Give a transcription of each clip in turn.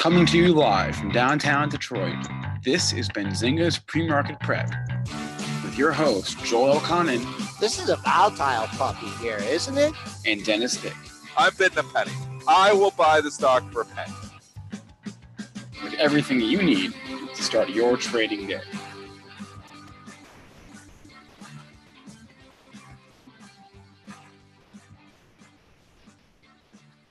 Coming to you live from downtown Detroit, this is Benzinga's PreMarket Prep with your host, Joel Elconin. This is a volatile puppy here, isn't it? And Dennis Dick. I'm bidding a penny. I will buy the stock for a penny. With everything you need to start your trading day.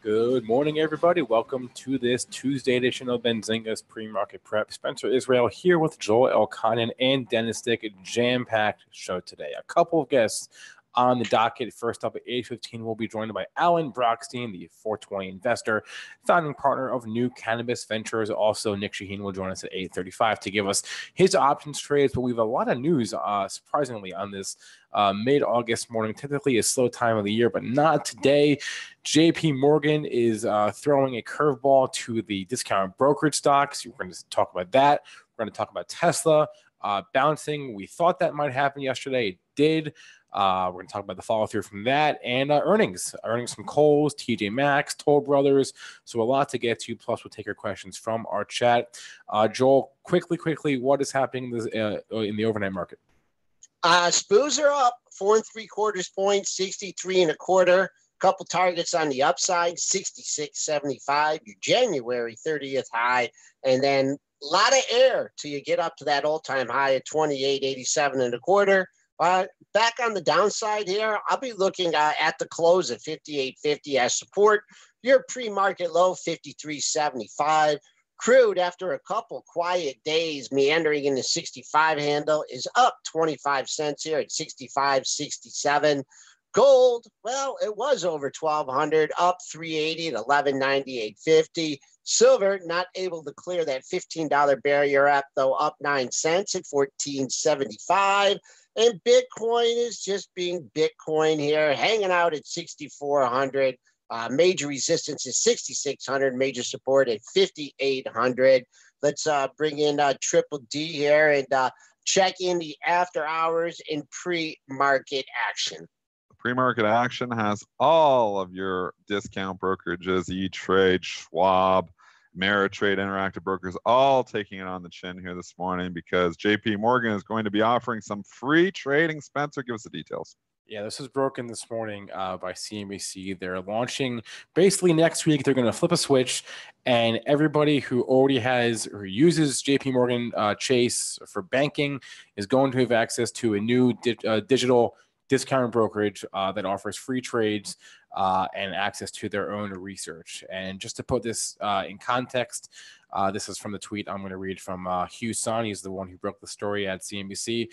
Good morning, everybody. Welcome to this Tuesday edition of Benzinga's PreMarket Prep. Spencer Israel here with Joel Elconin and Dennis Dick. A jam-packed show today. A couple of guests on the docket. First up at 8:15, we'll be joined by Alan Brochstein, the 420 investor, founding partner of New Cannabis Ventures. Also, Nick Chahine will join us at 8:35 to give us his options trades. But we have a lot of news, surprisingly, on this mid-August morning. Typically a slow time of the year, but not today. JP Morgan is throwing a curveball to the discount brokerage stocks. We're going to talk about that. We're going to talk about Tesla bouncing. We thought that might happen yesterday. It did. We're going to talk about the follow-through from that and earnings from Kohl's, TJ Maxx, Toll Brothers. So a lot to get to. Plus, we'll take your questions from our chat. Joel, quickly, what is happening in the overnight market? SPOs are up 4 3/4 points, 63 1/4. Couple targets on the upside, 66.75. Your January 30th high, and then a lot of air till you get up to that all-time high at 28.87 1/4. Back on the downside here, I'll be looking at the close at 58.50 as support. Your pre-market low, 53.75. Crude, after a couple quiet days meandering in the 65 handle, is up 25 cents here at 65.67. Gold, well, it was over 1,200, up 380 at 1198.50. Silver, not able to clear that $15 barrier up, though up 9 cents at 14.75. And Bitcoin is just being Bitcoin here, hanging out at 6,400. Major resistance is 6,600. Major support at 5,800. Let's bring in Triple D here and check in the after hours in pre-market action. Pre-market action has all of your discount brokerages, E-Trade, Schwab, Ameritrade, Interactive Brokers, all taking it on the chin here this morning because JP Morgan is going to be offering some free trading. Spencer, give us the details. Yeah, this was broken this morning by CNBC. They're launching basically next week. They're going to flip a switch, and everybody who already has or uses JP Morgan Chase for banking is going to have access to a new digital discount brokerage that offers free trades and access to their own research. And just to put this in context, this is from the tweet I'm going to read from Hugh Son. He's the one who broke the story at CNBC.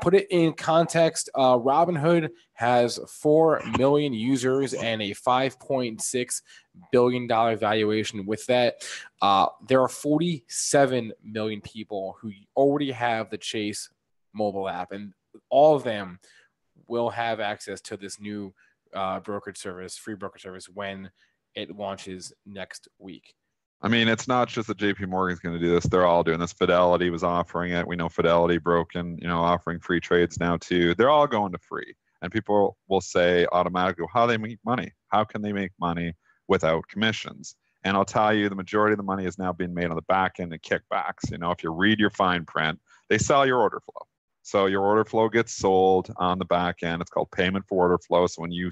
Put it in context, Robinhood has 4 million users and a $5.6 billion valuation. With that, there are 47 million people who already have the Chase mobile app, and all of them will have access to this new brokerage service, free brokerage service, when it launches next week. I mean, it's not just that JP Morgan's going to do this. They're all doing this. Fidelity was offering it. We know Fidelity broken, offering free trades now too. They're all going to free. And people will say automatically, well, how do they make money? How can they make money without commissions? And I'll tell you, the majority of the money is now being made on the back end and kickbacks. If you read your fine print, they sell your order flow. So your order flow gets sold on the back end. It's called payment for order flow. So when you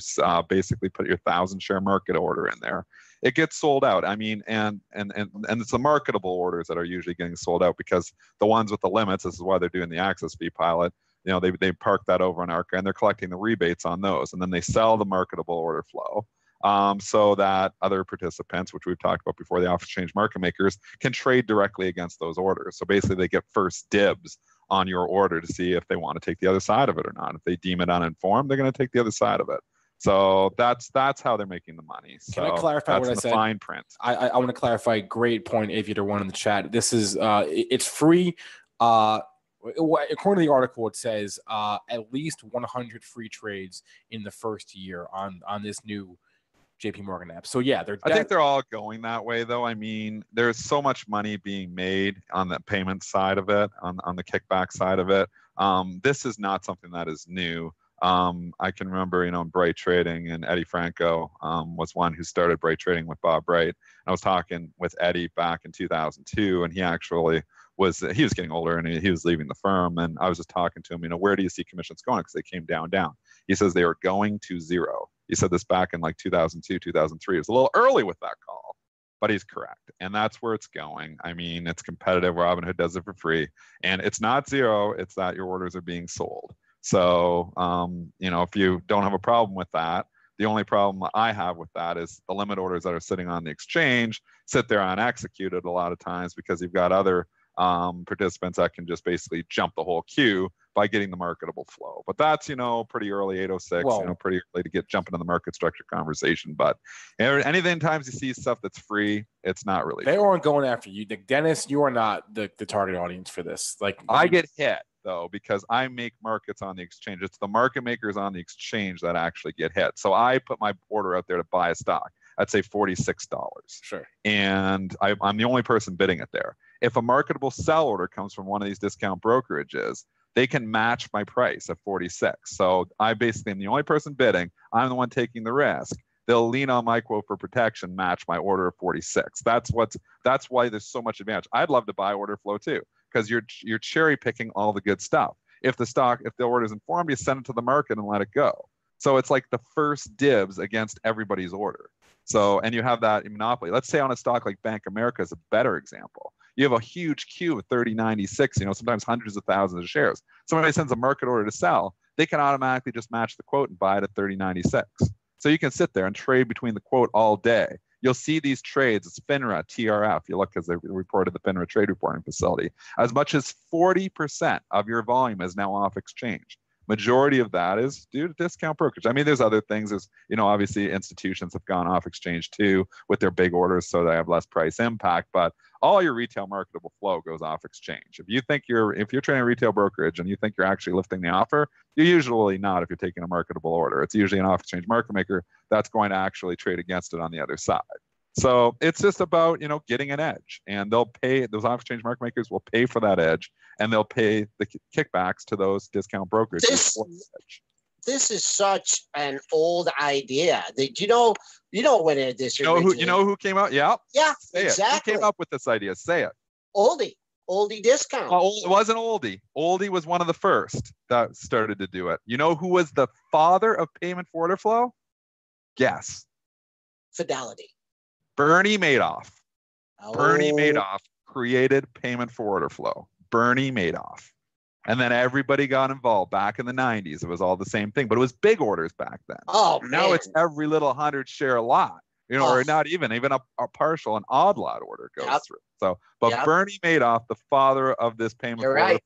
basically put your 1,000 share market order in there, it gets sold out. I mean, and it's the marketable orders that are usually getting sold out because the ones with the limits, this is why they're doing the access fee pilot. They park that over on ARCA and they're collecting the rebates on those. And then they sell the marketable order flow so that other participants, which we've talked about before, the off-exchange market makers, can trade directly against those orders. So basically they get first dibs on your order to see if they want to take the other side of it or not. If they deem it uninformed, they're going to take the other side of it. So that's how they're making the money. So can I clarify what I said? Fine print. I want to clarify. Great point, Aviator One in the chat. This is it's free. According to the article, it says at least 100 free trades in the first year on this new JP Morgan app. So yeah, I think they're all going that way, though. I mean, there's so much money being made on the payment side of it, on the kickback side of it. This is not something that is new. I can remember, in Bright Trading, and Eddie Franco was one who started Bright Trading with Bob Bright. I was talking with Eddie back in 2002, and he actually he was getting older and he was leaving the firm. And I was just talking to him, where do you see commissions going? Because they came down. He says they were going to zero. He said this back in like 2002, 2003. It was a little early with that call, but he's correct. And that's where it's going. I mean, it's competitive. Robinhood does it for free. And it's not zero. It's that your orders are being sold. So, if you don't have a problem with that, the only problem I have with that is the limit orders that are sitting on the exchange sit there unexecuted a lot of times because you've got other participants that can just basically jump the whole queue by getting the marketable flow. But that's, pretty early 806, pretty early to get jumping in the market structure conversation. But anything times you see stuff that's free, it's not really. They aren't going after you. Dennis, you are not the target audience for this. I get hit though, because I make markets on the exchange. It's the market makers on the exchange that actually get hit. So I put my order out there to buy a stock. I'd say $46. Sure. And I'm the only person bidding it there. If a marketable sell order comes from one of these discount brokerages, they can match my price at 46. So I basically am the only person bidding. I'm the one taking the risk. They'll lean on my quote for protection, match my order of 46. That's why there's so much advantage. I'd love to buy order flow too, because you're cherry picking all the good stuff. If the order is informed, you send it to the market and let it go. So it's like the first dibs against everybody's order. So, and you have that monopoly. Let's say on a stock like Bank America is a better example. You have a huge queue of 3096, sometimes hundreds of thousands of shares. Somebody sends a market order to sell, they can automatically just match the quote and buy it at 3096. So you can sit there and trade between the quote all day. You'll see these trades. It's FINRA, TRF. You look, as they reported the FINRA trade reporting facility. As much as 40% of your volume is now off exchange. Majority of that is due to discount brokerage. I mean, there's other things. There's, obviously institutions have gone off exchange too with their big orders, so they have less price impact. But all your retail marketable flow goes off exchange. If you're trading retail brokerage and you think you're actually lifting the offer, you're usually not. If you're taking a marketable order, it's usually an off exchange market maker that's going to actually trade against it on the other side. So it's just about, getting an edge, and those off exchange market makers will pay for that edge, and they'll pay the kickbacks to those discount brokers. This is such an old idea. Did you know when this who came out? Yeah. Say exactly. Who came up with this idea? Say it. Oldie discount. It wasn't Oldie. Oldie was one of the first that started to do it. You know who was the father of payment for order flow? Guess. Fidelity. Bernie Madoff. Bernie Madoff created payment for order flow. Bernie Madoff. And then everybody got involved back in the 90s. It was all the same thing, but it was big orders back then. Oh, man. Now it's every little 100-share lot, or not even a partial, an odd lot order goes through. So, but Bernie Madoff, the father of this payment for order,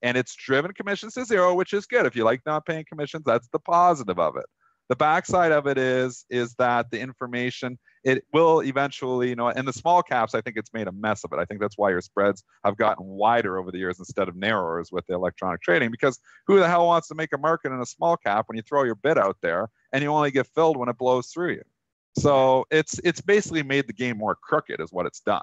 and it's driven commissions to zero, which is good. If you like not paying commissions, that's the positive of it. The backside of it is that the information, it will eventually, and the small caps, I think it's made a mess of it. I think that's why your spreads have gotten wider over the years instead of narrower with the electronic trading, because who the hell wants to make a market in a small cap when you throw your bid out there and you only get filled when it blows through you? So it's basically made the game more crooked is what it's done.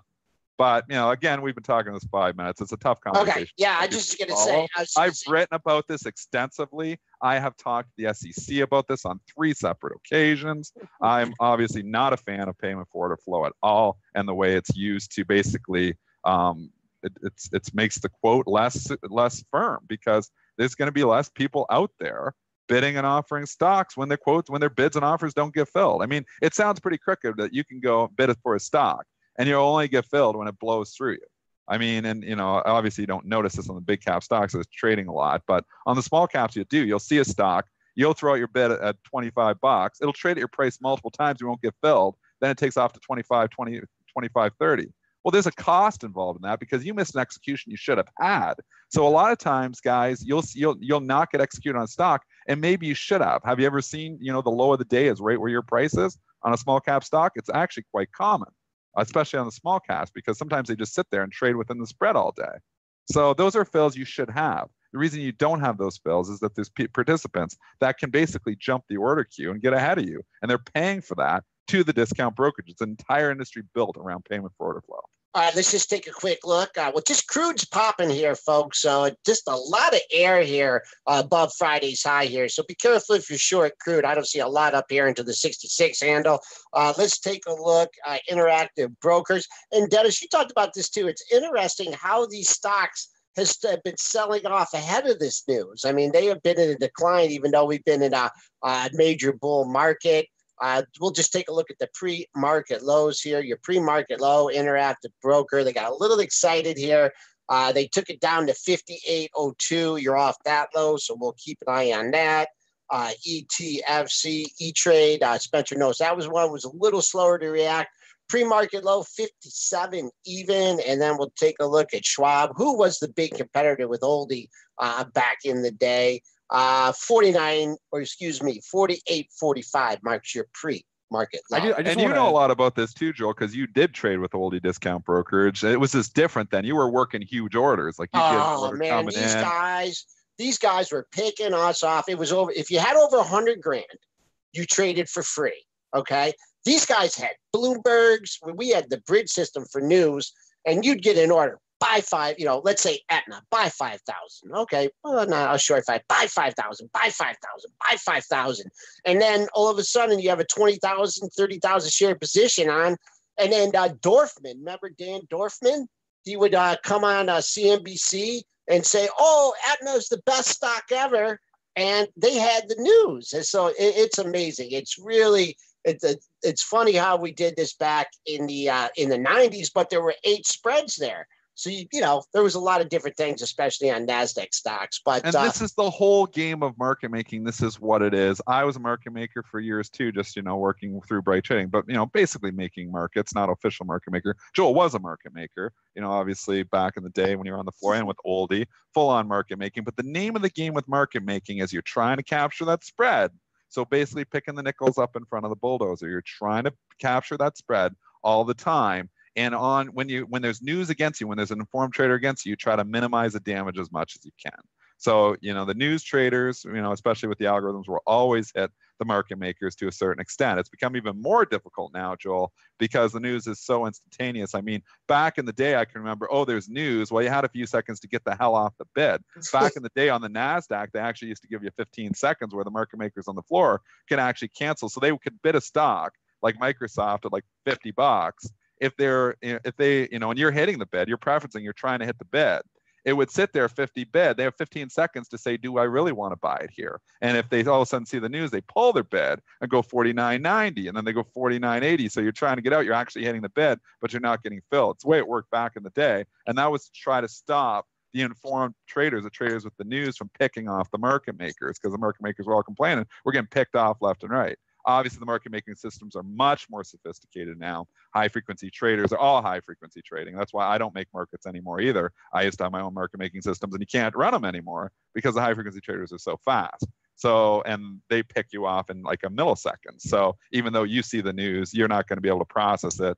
But, again, we've been talking this 5 minutes. It's a tough conversation. Okay, yeah, I just going to say. I've written about this extensively. I have talked to the SEC about this on 3 separate occasions. I'm obviously not a fan of payment for order flow at all, and the way it's used to basically it makes the quote less firm, because there's going to be less people out there bidding and offering stocks when their bids and offers don't get filled. I mean, it sounds pretty crooked that you can go bid for a stock and you'll only get filled when it blows through you. I mean, and obviously you don't notice this on the big cap stocks, it's trading a lot, but on the small caps you'll see a stock, you'll throw out your bid at $25, it'll trade at your price multiple times, you won't get filled, then it takes off to 25, 20, 25, 30. Well, there's a cost involved in that because you missed an execution you should have had. So a lot of times, guys, you'll not get executed on a stock, and maybe you should have. Have you ever seen, the low of the day is right where your price is on a small cap stock? It's actually quite common, especially on the small caps, because sometimes they just sit there and trade within the spread all day. So those are fills you should have. The reason you don't have those fills is that there's participants that can basically jump the order queue and get ahead of you, and they're paying for that to the discount brokerage. It's an entire industry built around payment for order flow. All right, let's just take a quick look. Just crude's popping here, folks. So just a lot of air here above Friday's high here. So be careful if you're short crude. I don't see a lot up here into the 66 handle. Let's take a look. Interactive brokers. And Dennis, you talked about this too. It's interesting how these stocks has been selling off ahead of this news. I mean, they have been in a decline, even though we've been in a major bull market. We'll just take a look at the pre-market lows here. Your pre-market low, interactive broker. They got a little excited here. They took it down to 58.02. You're off that low, so we'll keep an eye on that. ETFC, E-Trade, Spencer knows that was a little slower to react. Pre-market low, 57 even. And then we'll take a look at Schwab, who was the big competitor with Oldie back in the day. 48.45 marks your pre-market low. And you know a lot about this too, Joel, because you did trade with Oldie Discount Brokerage. It was just different then. You were working huge orders. Like you man, these guys were picking us off. It was over. If you had over 100 grand, you traded for free. Okay. These guys had Bloombergs. We had the bridge system for news, and you'd get an order. Buy 5, let's say Aetna, buy 5,000. Okay, well, no, I'll short 5. Buy 5,000, buy 5,000, buy 5,000. And then all of a sudden you have a 20,000, 30,000 share position on. And then Dorfman, remember Dan Dorfman? He would come on CNBC and say, oh, Aetna's the best stock ever. And they had the news. And so it's amazing. It's really... It's funny how we did this back in the 90s, but there were 8 spreads there. So, there was a lot of different things, especially on NASDAQ stocks. But this is the whole game of market making. This is what it is. I was a market maker for years too, just, working through Bright Trading, but, basically making markets, not official market maker. Joel was a market maker, obviously back in the day when you were on the floor and with Oldie, full on market making. But the name of the game with market making is you're trying to capture that spread. So basically picking the nickels up in front of the bulldozer. You're trying to capture that spread all the time. And when there's news against you, when there's an informed trader against you, you try to minimize the damage as much as you can. So, the news traders, especially with the algorithms, will always hit the market makers to a certain extent. It's become even more difficult now, Joel, because the news is so instantaneous. I mean, back in the day, I can remember, there's news. Well, you had a few seconds to get the hell off the bid. Back in the day on the NASDAQ, they actually used to give you 15 seconds where the market makers on the floor can actually cancel. So they could bid a stock like Microsoft at like $50. If they, and you're hitting the bid, you're preferencing, you're trying to hit the bid. It would sit there 50 bid. They have 15 seconds to say, do I really want to buy it here? And if they all of a sudden see the news, they pull their bid and go 49.90, and then they go 49.80. So you're trying to get out. You're actually hitting the bid, but you're not getting filled. It's the way it worked back in the day. And that was to try to stop the informed traders, the traders with the news, from picking off the market makers, because the market makers were all complaining. We're getting picked off left and right. Obviously, the market making systems are much more sophisticated now. High frequency traders are all high frequency trading. That's why I don't make markets anymore either. I used to have my own market making systems, and you can't run them anymore because the high frequency traders are so fast. So, and they pick you off in like a millisecond. So even though you see the news, you're not going to be able to process it.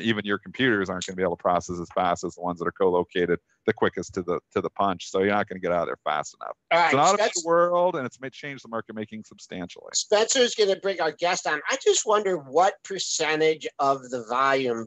Even your computers aren't going to be able to process as fast as the ones that are co-located the quickest to the punch. So you're not going to get out of there fast enough. All right, it's an automated world, and it's made change the market making substantially. Spencer's going to bring our guest on. I just wonder what percentage of the volume,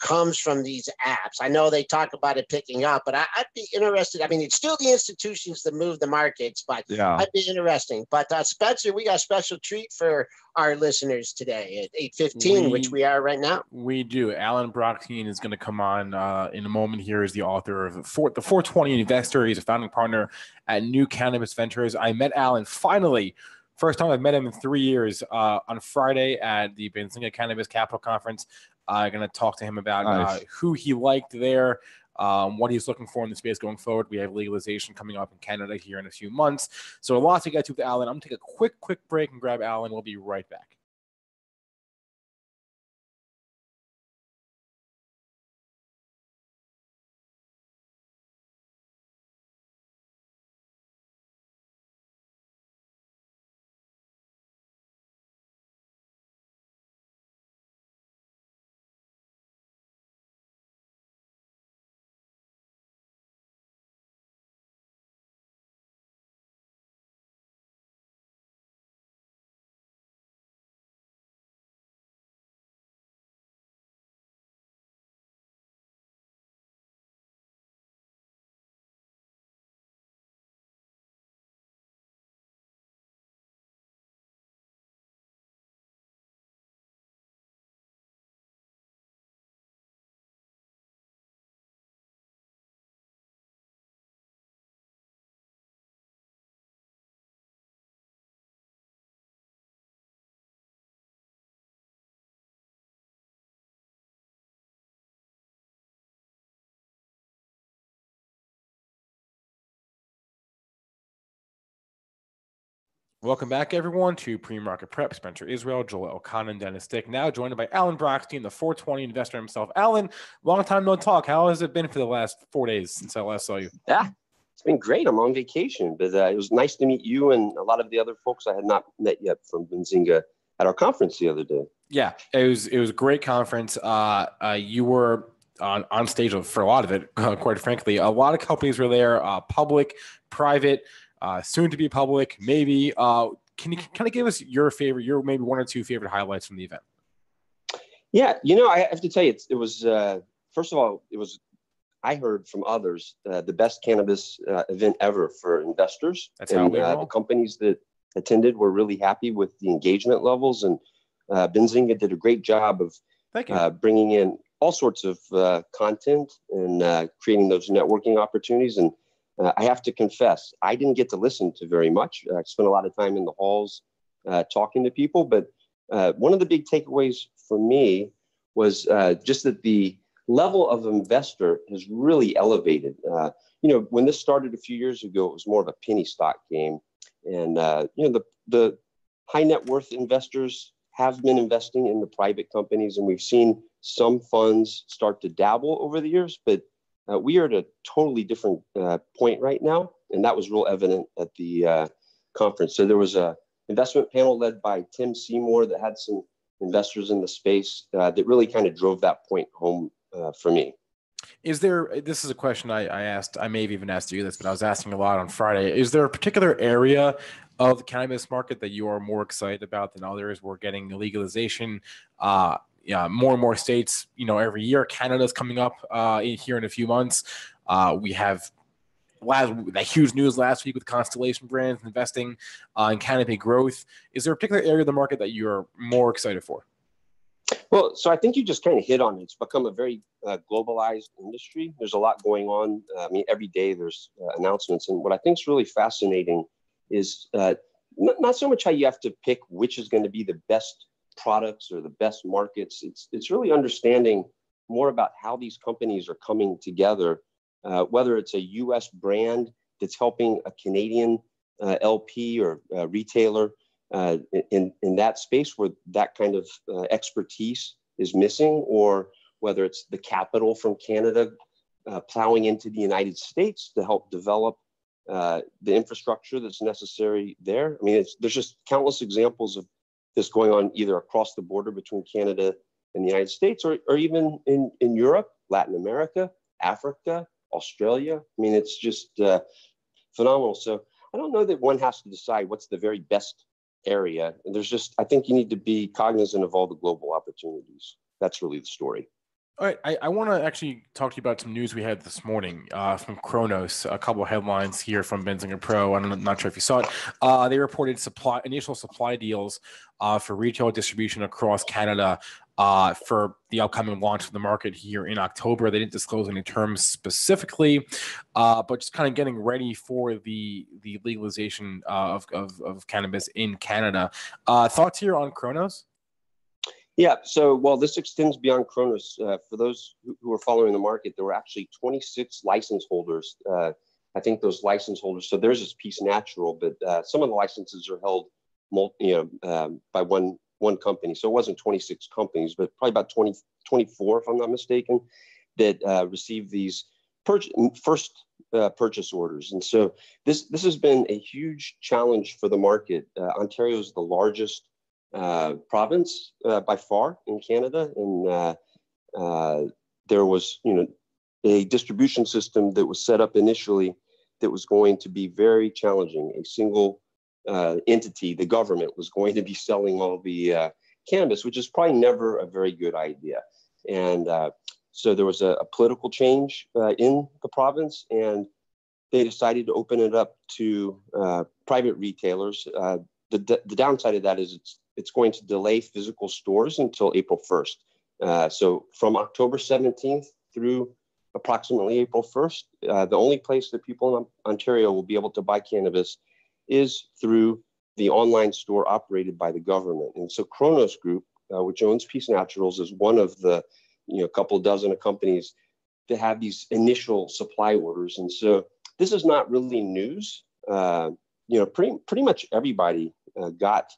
comes from these apps. I know they talk about it picking up, but I'd be interested. I mean, it's still the institutions that move the markets, but yeah, I'd be interesting. But Spencer, we got a special treat for our listeners today at 8:15, which we are right now. We do. Alan Brochstein is going to come on in a moment here as the author of the 420 Investor. He's a founding partner at New Cannabis Ventures. I met Alan finally. First time I've met him in 3 years on Friday at the Benzinga Cannabis Capital Conference. I'm going to talk to him about who he liked there, what he's looking for in the space going forward. We have legalization coming up in Canada here in a few months. So a lot to get to with Alan. I'm going to take a quick break and grab Alan. We'll be right back. Welcome back, everyone, to Pre-Market Prep. Spencer Israel, Joel Elconin, Dennis Dick, now joined by Alan Brochstein, the 420 investor himself. Alan, long time no talk. How has it been for the last 4 days since I last saw you? Yeah, it's been great. I'm on vacation, but it was nice to meet you and a lot of the other folks I had not met yet from Benzinga at our conference the other day. Yeah, it was a great conference. You were on stage for a lot of it, quite frankly. A lot of companies were there, public, private, soon to be public, maybe. Can you kind of give us your maybe one or two favorite highlights from the event? Yeah, I have to tell you, it was first of all, I heard from others the best cannabis event ever for investors. That's how we roll. The companies that attended were really happy with the engagement levels, and Benzinga did a great job of bringing in all sorts of content and creating those networking opportunities. And I have to confess, I didn't get to listen to very much. I spent a lot of time in the halls talking to people. But one of the big takeaways for me was just that the level of investor has really elevated. When this started a few years ago, it was more of a penny stock game. And, the high net worth investors have been investing in the private companies, and we've seen some funds start to dabble over the years, but we are at a totally different point right now, and that was real evident at the conference. So there was a investment panel led by Tim Seymour that had some investors in the space that really kind of drove that point home for me. This is a question I asked, I may have even asked you this, but I was asking a lot on Friday. Is there a particular area of the cannabis market that you are more excited about than others? We're getting legalization, more and more states, every year. Canada's coming up here in a few months. We have that huge news last week with Constellation Brands investing in canopy growth. Is there a particular area of the market that you're more excited for? Well, so I think you just kind of hit on it. It's become a very globalized industry. There's a lot going on. Every day there's announcements. And what I think is really fascinating is not so much how you have to pick which is going to be the best products or the best markets. It's really understanding more about how these companies are coming together, whether it's a U.S. brand that's helping a Canadian LP or retailer in that space where that kind of expertise is missing, or whether it's the capital from Canada plowing into the United States to help develop the infrastructure that's necessary there. There's just countless examples of this going on either across the border between Canada and the United States, or even in Europe, Latin America, Africa, Australia. It's just phenomenal. So I don't know that one has to decide what's the very best area. And I think you need to be cognizant of all the global opportunities. That's really the story. All right, I want to actually talk to you about some news we had this morning from Cronos. A couple of headlines here from Benzinga Pro. I'm not sure if you saw it. They reported initial supply deals for retail distribution across Canada for the upcoming launch of the market here in October. They didn't disclose any terms specifically, but just kind of getting ready for the legalization of cannabis in Canada. Thoughts here on Cronos? Yeah, so while this extends beyond Cronos, for those who are following the market, there were actually 26 license holders. I think those license holders, so there's this Peace Natural, but some of the licenses are held by one company. So it wasn't 26 companies, but probably about 24, if I'm not mistaken, that received these first purchase orders. And so this has been a huge challenge for the market. Ontario is the largest province by far in Canada, and there was a distribution system that was set up initially that was going to be very challenging. A single entity, the government, was going to be selling all the cannabis, which is probably never a very good idea. And so there was a political change in the province, and they decided to open it up to private retailers. The downside of that is it's going to delay physical stores until April 1st. So from October 17th through approximately April 1st, the only place that people in Ontario will be able to buy cannabis is through the online store operated by the government. And so Cronos Group, which owns Peace Naturals, is one of the couple dozen of companies that have these initial supply orders. And so this is not really news. Pretty much everybody got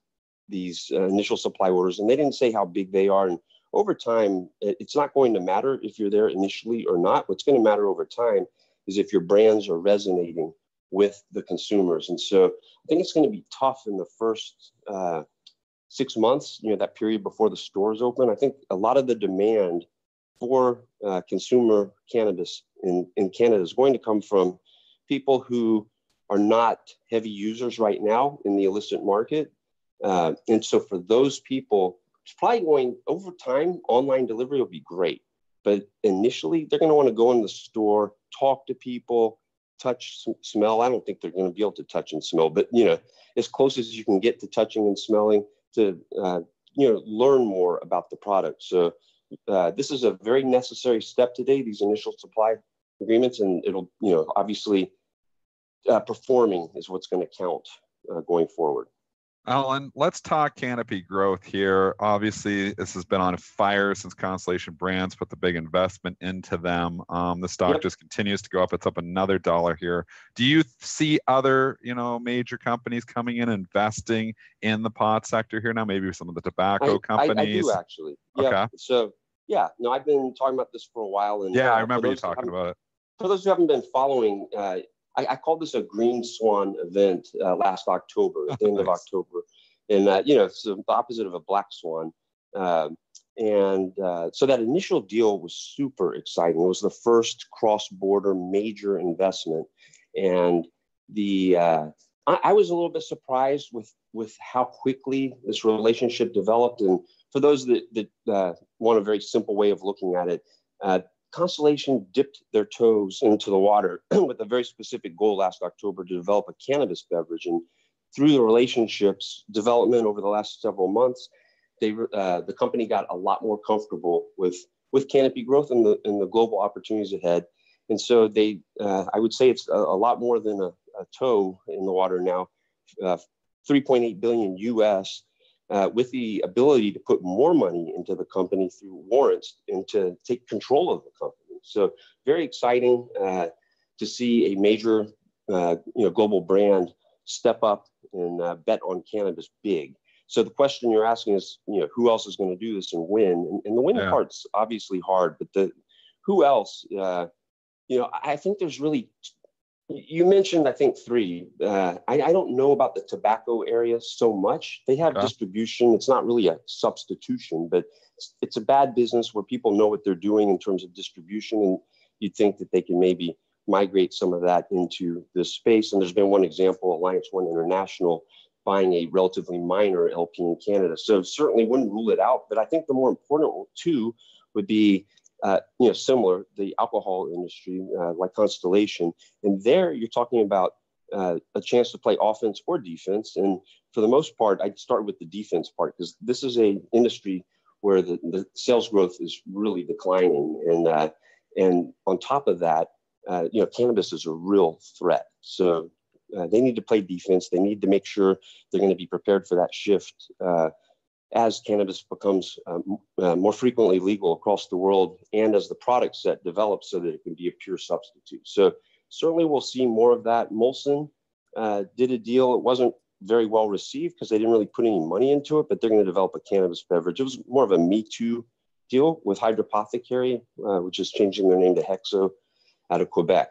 these initial supply orders, and they didn't say how big they are. And over time, it's not going to matter if you're there initially or not. What's going to matter over time is if your brands are resonating with the consumers. And so I think it's going to be tough in the first 6 months, that period before the stores open. I think a lot of the demand for consumer cannabis in Canada is going to come from people who are not heavy users right now in the illicit market. And so for those people, it's probably going over time, online delivery will be great. But initially, they're going to want to go in the store, talk to people, touch, smell. I don't think they're going to be able to touch and smell, but, as close as you can get to touching and smelling to, learn more about the product. So this is a very necessary step today, these initial supply agreements, and it'll, obviously performing is what's going to count going forward. Alan, let's talk canopy growth here. Obviously, this has been on fire since Constellation Brands put the big investment into them. The stock just continues to go up. It's up another $1 here. Do you see other, major companies coming in investing in the pot sector here now? Maybe some of the tobacco companies. I do actually. Okay. Yeah. So I've been talking about this for a while. And I remember you talking about it. For those who haven't been following, I called this a green swan event last October, at the end of October. And, it's the opposite of a black swan. So that initial deal was super exciting. It was the first cross-border major investment. And I was a little bit surprised with how quickly this relationship developed. And for those that want a very simple way of looking at it, Constellation dipped their toes into the water with a very specific goal last October to develop a cannabis beverage. And through the relationships development over the last several months, the company got a lot more comfortable with canopy growth and the global opportunities ahead. And so I would say it's a lot more than a toe in the water now, $3.8 billion US. With the ability to put more money into the company through warrants and to take control of the company. So very exciting to see a major, global brand step up and bet on cannabis big. So the question you're asking is, who else is going to do this and win? And the win part's obviously hard, but who else? I think there's really. You mentioned, I think, 3. I don't know about the tobacco area so much. They have distribution. It's not really a substitution, but it's a bad business where people know what they're doing in terms of distribution. And you'd think that they can maybe migrate some of that into this space. And there's been one example, Alliance One International, buying a relatively minor LP in Canada. So certainly wouldn't rule it out. But I think the more important two would be similar, the alcohol industry, like Constellation. And there you're talking about a chance to play offense or defense. And for the most part, I'd start with the defense part, because this is a industry where the sales growth is really declining. And on top of that, cannabis is a real threat. So they need to play defense. They need to make sure they're going to be prepared for that shift as cannabis becomes more frequently legal across the world, and as the product set develops so that it can be a pure substitute. So certainly we'll see more of that. Molson did a deal. It wasn't very well received because they didn't really put any money into it, but they're going to develop a cannabis beverage. It was more of a Me Too deal with Hydropothecary, which is changing their name to Hexo out of Quebec.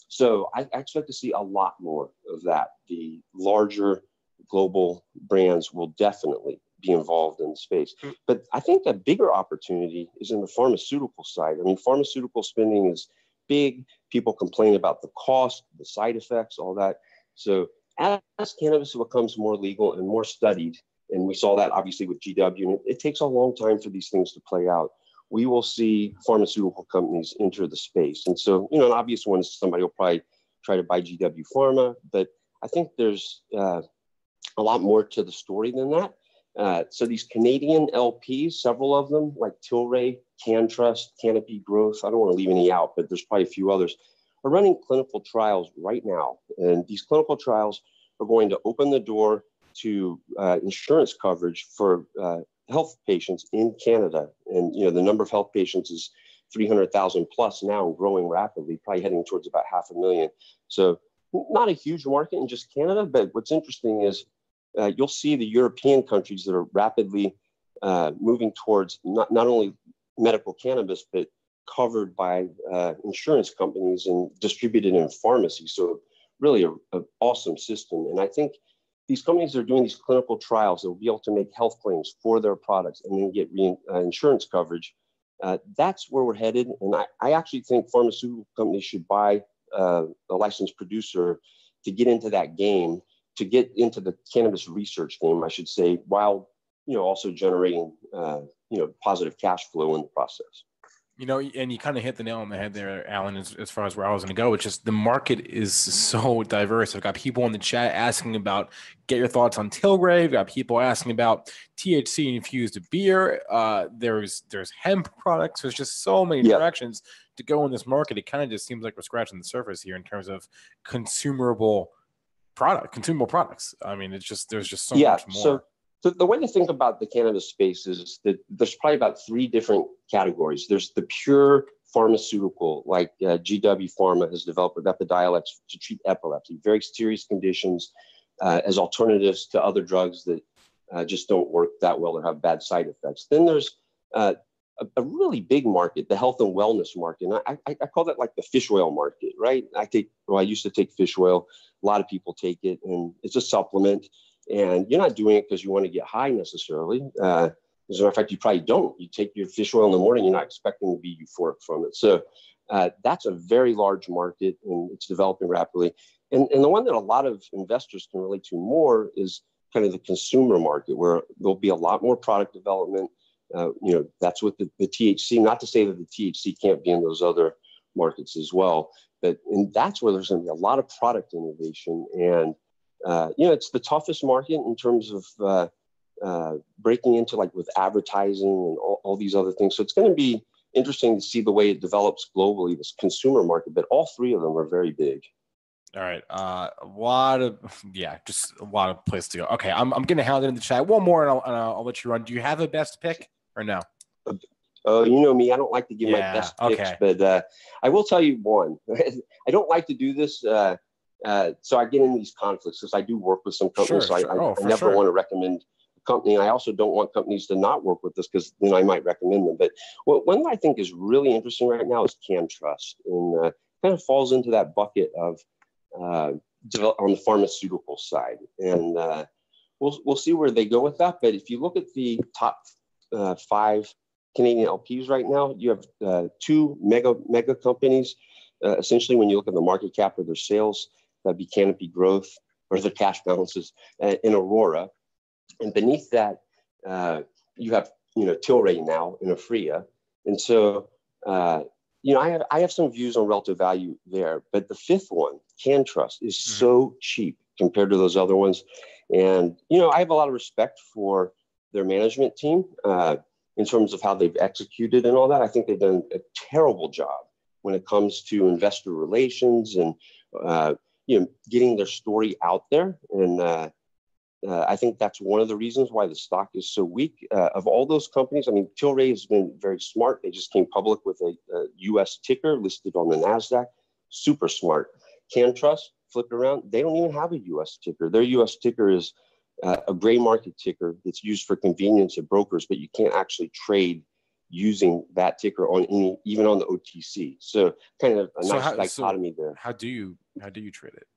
So I expect to see a lot more of that. The larger global brands will definitely be involved in the space. But I think a bigger opportunity is in the pharmaceutical side. I mean, pharmaceutical spending is big. People complain about the cost, the side effects, all that. So as cannabis becomes more legal and more studied, and we saw that obviously with GW, and it takes a long time for these things to play out, we will see pharmaceutical companies enter the space. And so, an obvious one is somebody will probably try to buy GW Pharma, but I think there's a lot more to the story than that. So these Canadian LPs, several of them, like Tilray, CanTrust, Canopy Growth, I don't want to leave any out, but there's probably a few others, are running clinical trials right now. And these clinical trials are going to open the door to insurance coverage for health patients in Canada. And, the number of health patients is 300,000 plus now and growing rapidly, probably heading towards about 500,000. So not a huge market in just Canada, but what's interesting is you'll see the European countries that are rapidly moving towards not only medical cannabis, but covered by insurance companies and distributed in pharmacies. So really an awesome system. And I think these companies that are doing these clinical trials, they'll be able to make health claims for their products and then get insurance coverage. That's where we're headed. And I actually think pharmaceutical companies should buy a licensed producer to get into that game, to get into the cannabis research game, I should say, while, also generating, positive cash flow in the process. And you kind of hit the nail on the head there, Alan, as far as where I was going to go. It's just the market is so diverse. I've got people in the chat asking about, get your thoughts on Tilray. I've got people asking about THC infused beer. There's hemp products. There's just so many directions to go in this market. It kind of just seems like we're scratching the surface here in terms of consumable products. I mean, there's just so much more. So the way to think about the cannabis space is that there's probably about 3 different categories. There's the pure pharmaceutical, like GW Pharma has developed Epidiolex to treat epilepsy, very serious conditions, as alternatives to other drugs that just don't work that well or have bad side effects. Then there's a really big market, the health and wellness market. And I call that like the fish oil market, right? I used to take fish oil. A lot of people take it, and it's a supplement. And you're not doing it because you want to get high necessarily. As a matter of fact, you probably don't. You take your fish oil in the morning, you're not expecting to be euphoric from it. So that's a very large market, and it's developing rapidly. And the one that a lot of investors can relate to more is kind of the consumer market, where there'll be a lot more product development. That's what the THC, not to say that the THC can't be in those other markets as well, and that's where there's going to be a lot of product innovation. And it's the toughest market in terms of breaking into, like, with advertising and all these other things. So it's going to be interesting to see the way it develops globally, this consumer market, but all 3 of them are very big. All right. Just a lot of places to go. Okay. I'm going to hound it in the chat. One more and I'll let you run. Do you have a best pick or no? You know me, I don't like to give my best picks, but I will tell you one. I don't like to do this. So I get in these conflicts because I do work with some companies. I never want to recommend a company. I also don't want companies to not work with us because then I might recommend them. But one that I think is really interesting right now is CannTrust, and kind of falls into that bucket of on the pharmaceutical side. And we'll see where they go with that. But if you look at the top 5 Canadian LPs right now, you have 2 mega companies. Essentially, when you look at the market cap of their sales, that'd be Canopy Growth, or their cash balances, in Aurora. And beneath that, you have, Tilray now in Aphria. And so, I have some views on relative value there. But the 5th one, CannTrust, is so cheap compared to those other ones. And, I have a lot of respect for their management team in terms of how they've executed and all that. I think they've done a terrible job when it comes to investor relations and, getting their story out there. And I think that's one of the reasons why the stock is so weak. Of all those companies, I mean, Tilray has been very smart. They just came public with a U.S. ticker listed on the NASDAQ. Super smart. CannTrust, flip it around, they don't even have a U.S. ticker. Their U.S. ticker is a gray market ticker that's used for convenience of brokers, but you can't actually trade using that ticker on even on the OTC. So kind of a nice dichotomy there. How do you trade it?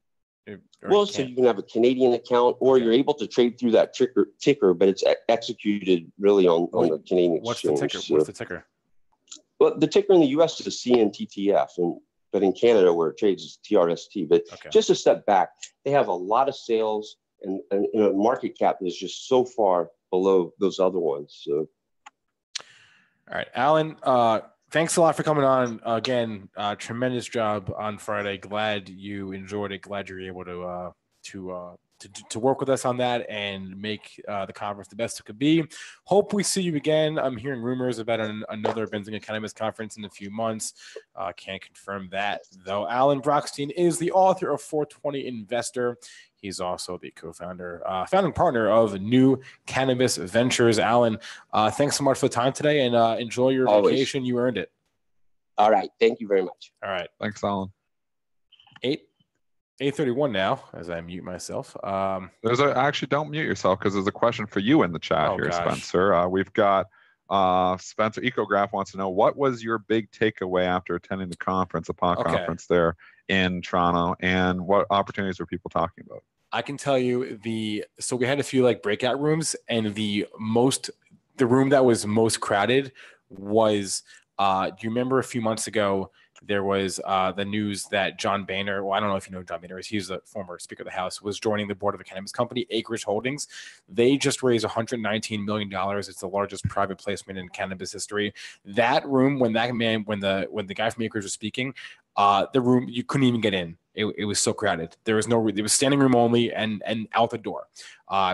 So you can have a Canadian account, or you're able to trade through that ticker, but it's executed really on the Canadian exchange. What's the ticker? Well, the ticker in the US is CNTTF, but in Canada where it trades is TRST. But just a step back, they have a lot of sales, and market cap is just so far below those other ones. So. All right, Alan, thanks a lot for coming on again. Tremendous job on Friday. Glad you enjoyed it. Glad you're able to work with us on that and make the conference the best it could be. Hope we see you again. I'm hearing rumors about another Benzinga Cannabis conference in a few months. Can't confirm that, though. Alan Brochstein is the author of 420 Investor. He's also the founding partner of New Cannabis Ventures. Alan, thanks so much for the time today, and enjoy your vacation. You earned it. All right. Thank you very much. All right. Thanks, Alan. 8 8:31 now, as I mute myself. Actually, don't mute yourself because there's a question for you in the chat here, gosh. Spencer. We've got Spencer Ecograph wants to know, what was your big takeaway after attending the conference, the POC conference there in Toronto, and what opportunities were people talking about? I can tell you so we had a few like breakout rooms, and the room that was most crowded was, do you remember a few months ago, there was the news that John Boehner, well, I don't know if you know who John Boehner is, he's the former Speaker of the House, was joining the board of a cannabis company, Acreage Holdings. They just raised $119 million. It's the largest private placement in cannabis history. That room, when the guy from Acreage was speaking, the room, you couldn't even get in. It was so crowded. There was standing room only and out the door.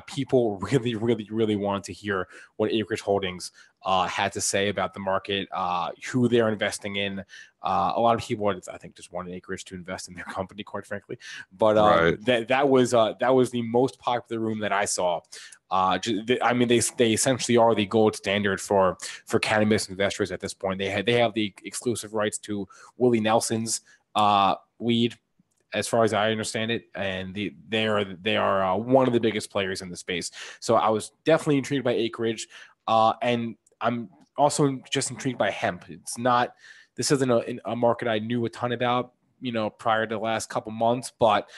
People really, really, really wanted to hear what Acreage Holdings had to say about the market, who they're investing in. A lot of people, I think, just wanted Acreage to invest in their company, quite frankly. But that was the most popular room that I saw. I mean, they essentially are the gold standard for cannabis investors at this point. They have the exclusive rights to Willie Nelson's weed, as far as I understand it, and they are one of the biggest players in the space. So I was definitely intrigued by Acreage, and I'm also just intrigued by hemp. This isn't a market I knew a ton about, prior to the last couple months, but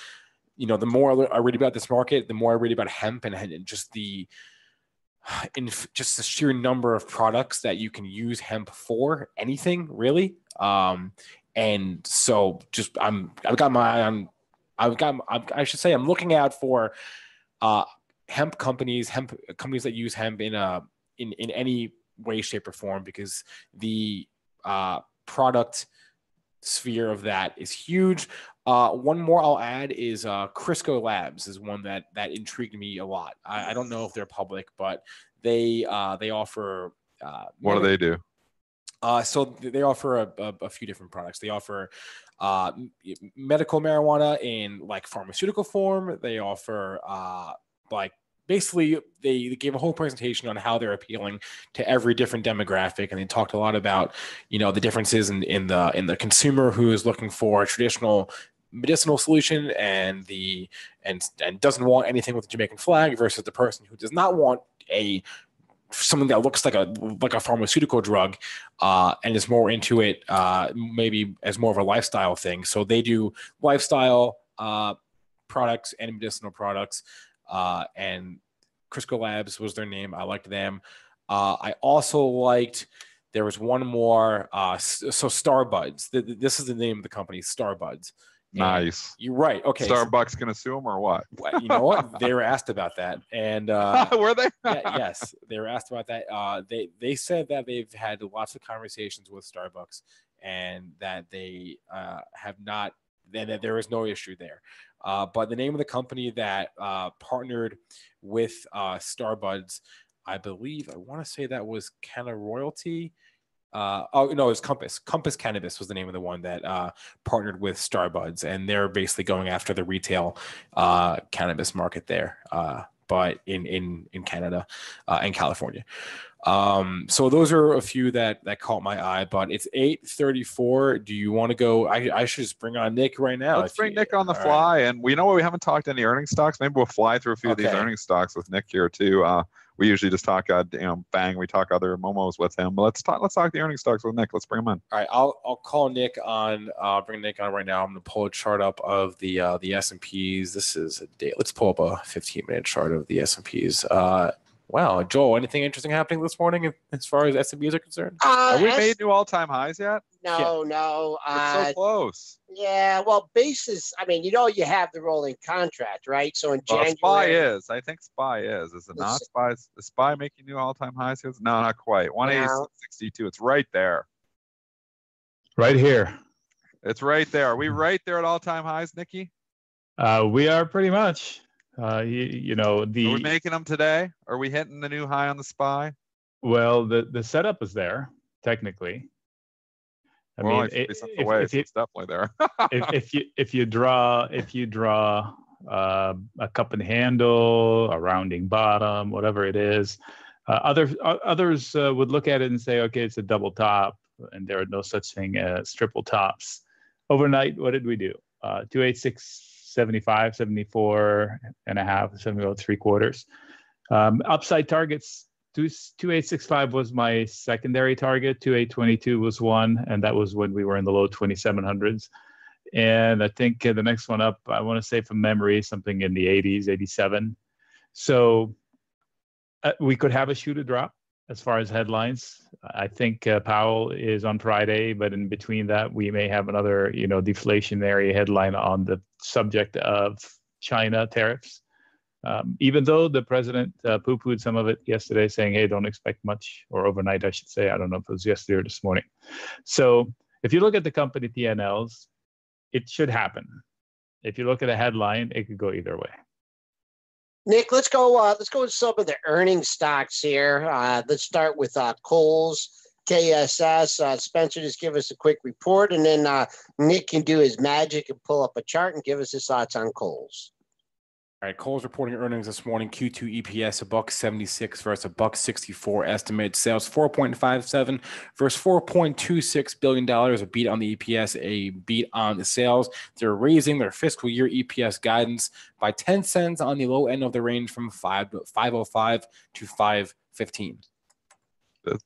the more I read about this market, the more I read about hemp and just the sheer number of products that you can use hemp for, anything really. And so I'm looking out for hemp companies that use hemp in any way, shape, or form, because the product sphere of that is huge. One more I'll add is Crisco Labs is one that intrigued me a lot. I don't know if they're public, but they offer what do they do? So they offer a few different products. They offer medical marijuana in like pharmaceutical form. They offer basically they gave a whole presentation on how they're appealing to every different demographic, and they talked a lot about the differences in the consumer who is looking for a traditional medicinal solution and doesn't want anything with the Jamaican flag versus the person who does not want something that looks like a pharmaceutical drug and is more into it maybe as more of a lifestyle thing. So they do lifestyle products and medicinal products, and Crisco Labs was their name. I liked them. I also liked, there was one more, so Starbuds. This is the name of the company, Starbuds. Nice. You're right. Okay. Starbucks gonna sue them or what? You know what? They were asked about that, and were they? yes, they were asked about that. They said that they've had lots of conversations with Starbucks, and that they have not, and that there is no issue there. But the name of the company that partnered with Starbuds, I want to say that was Canna Royalty. It was Compass. Compass Cannabis was the name of the one that partnered with Starbuds, and they're basically going after the retail cannabis market there, but in Canada and California. So those are a few that caught my eye, but it's 8:34. Do you want to go? I should just bring on Nick right now. Let's bring Nick on the fly. Right. And we know what, we haven't talked any earnings stocks. Maybe we'll fly through a few of these earnings stocks with Nick here too. We usually just talk, bang, we talk other momos with him. But let's talk the earnings stocks with Nick. Let's bring him in. All right, I'll call Nick on. I'll bring Nick on right now. I'm gonna pull a chart up of the S&Ps. This is a day. Let's pull up a 15-minute chart of the S&Ps. Wow, Joel, anything interesting happening this morning as far as S&Ps are concerned? Have we made new all-time highs yet? No. It's so close. Yeah, well, basis, you have the rolling contract, right? So in January. SPY is. I think SPY is. Is it not? SPY? Is SPY making new all-time highs? No, not quite. 186.62. It's right there. Right here. It's right there. Are we right there at all-time highs, Nikki? We are pretty much. Are we making them today? Are we hitting the new high on the SPY? Well, the setup is there technically. It's definitely there. if you draw a cup and handle, a rounding bottom, whatever it is, others would look at it and say, okay, it's a double top, and there are no such thing as triple tops. Overnight, what did we do? 286. 75, 74 and a half, 74.75. Upside targets, 2865 was my secondary target. 2822 was one, and that was when we were in the low 2700s. And I think the next one up, I want to say from memory, something in the 80s, 87. So we could have a shoe to drop as far as headlines. I think Powell is on Friday, but in between that, we may have another, deflationary headline on the subject of China tariffs. Even though the president poo-pooed some of it yesterday, saying, hey, don't expect much, or overnight, I should say. I don't know if it was yesterday or this morning. So if you look at the company P&Ls, it should happen. If you look at a headline, it could go either way. Nick, let's go with some of the earnings stocks here. Let's start with Kohl's, KSS. Spencer, just give us a quick report, and then Nick can do his magic and pull up a chart and give us his thoughts on Kohl's. All right, Kohl's reporting earnings this morning. Q2 EPS $1.76 versus $1.64 estimate. Sales $4.57 versus $4.26 billion. A beat on the EPS, a beat on the sales. They're raising their fiscal year EPS guidance by 10 cents on the low end of the range from 505 to 515.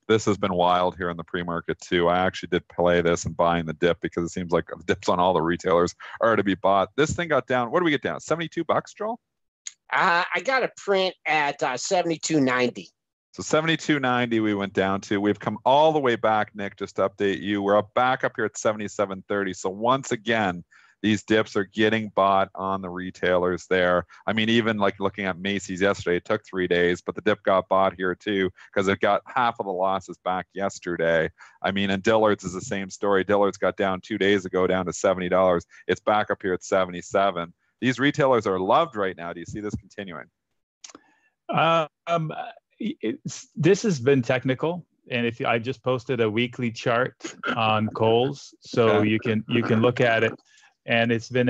This has been wild here in the pre-market too. I actually did play this and buying the dip because it seems like the dips on all the retailers are to be bought. This thing got down. What do we get down? $72, Joel? I got a print at $72.90. So $72.90 we went down to. We've come all the way back, Nick, just to update you. We're back up here at $77.30. So once again, these dips are getting bought on the retailers there. I mean, even like looking at Macy's yesterday, it took 3 days, but the dip got bought here too because it got half of the losses back yesterday. I mean, and Dillard's is the same story. Dillard's got down 2 days ago down to $70. It's back up here at 77. These retailers are loved right now. Do you see this continuing? This has been technical. And if I just posted a weekly chart on Kohl's, so okay. you can look at it. And it's been